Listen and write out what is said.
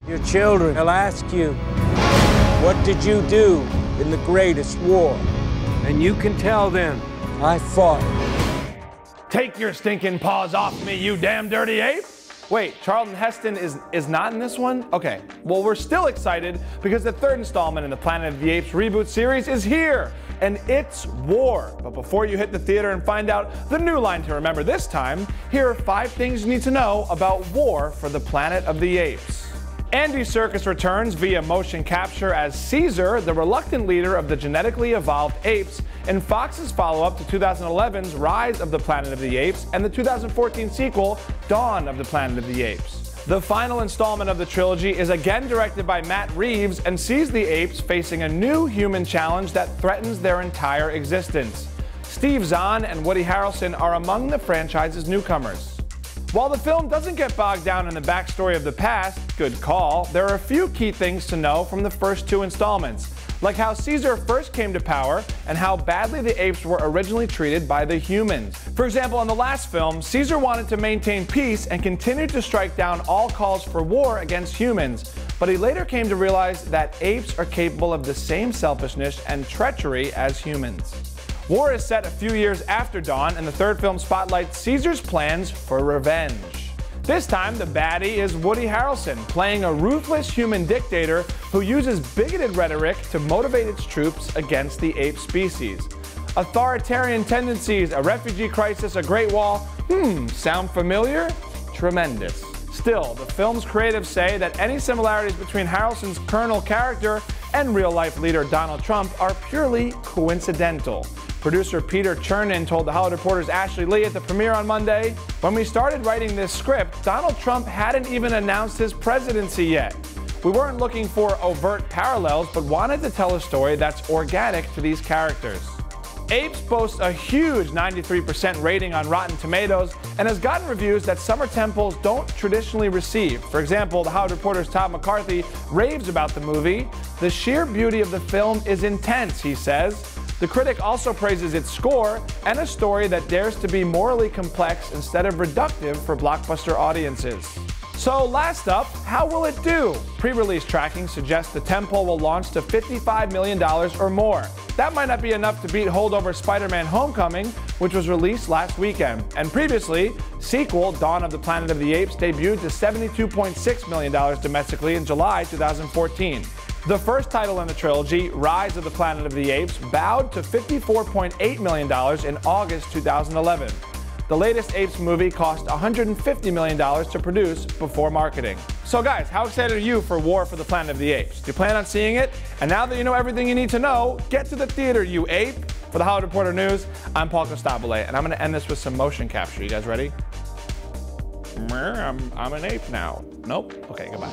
Your children will ask you, what did you do in the greatest war? And you can tell them, I fought. Take your stinking paws off me, you damn dirty ape! Wait, Charlton Heston is not in this one? Okay, well we're still excited because the third installment in the Planet of the Apes reboot series is here, and it's War. But before you hit the theater and find out the new line to remember this time, here are 5 things you need to know about War for the Planet of the Apes. Andy Serkis returns via motion capture as Caesar, the reluctant leader of the genetically evolved apes, in Fox's follow-up to 2011's Rise of the Planet of the Apes and the 2014 sequel, Dawn of the Planet of the Apes. The final installment of the trilogy is again directed by Matt Reeves and sees the apes facing a new human challenge that threatens their entire existence. Steve Zahn and Woody Harrelson are among the franchise's newcomers. While the film doesn't get bogged down in the backstory of the past, good call, there are a few key things to know from the first 2 installments, like how Caesar first came to power and how badly the apes were originally treated by the humans. For example, in the last film, Caesar wanted to maintain peace and continued to strike down all calls for war against humans, but he later came to realize that apes are capable of the same selfishness and treachery as humans. War is set a few years after Dawn, and the third film spotlights Caesar's plans for revenge. This time, the baddie is Woody Harrelson, playing a ruthless human dictator who uses bigoted rhetoric to motivate its troops against the ape species. Authoritarian tendencies, a refugee crisis, a Great Wall. Sound familiar? Tremendous. Still, the film's critics say that any similarities between Harrelson's Colonel character and real-life leader Donald Trump are purely coincidental. Producer Peter Chernin told The Hollywood Reporter's Ashley Lee at the premiere on Monday, "When we started writing this script, Donald Trump hadn't even announced his presidency yet. We weren't looking for overt parallels, but wanted to tell a story that's organic to these characters." Apes boasts a huge 93% rating on Rotten Tomatoes and has gotten reviews that summer temples don't traditionally receive. For example, The Hollywood Reporter's Todd McCarthy raves about the movie. "The sheer beauty of the film is intense," he says. The critic also praises its score and a story that dares to be morally complex instead of reductive for blockbuster audiences. So last up, how will it do? Pre-release tracking suggests the tentpole will launch to $55 million or more. That might not be enough to beat holdover Spider-Man Homecoming, which was released last weekend. And previously, sequel Dawn of the Planet of the Apes debuted to $72.6 million domestically in July 2014. The first title in the trilogy, Rise of the Planet of the Apes, bowed to $54.8 million in August 2011. The latest Apes movie cost $150 million to produce before marketing. So guys, how excited are you for War for the Planet of the Apes? Do you plan on seeing it? And now that you know everything you need to know, get to the theater, you ape! For the Hollywood Reporter News, I'm Paul Costabile, and I'm going to end this with some motion capture. You guys ready? I'm an ape now. Nope? Okay, goodbye.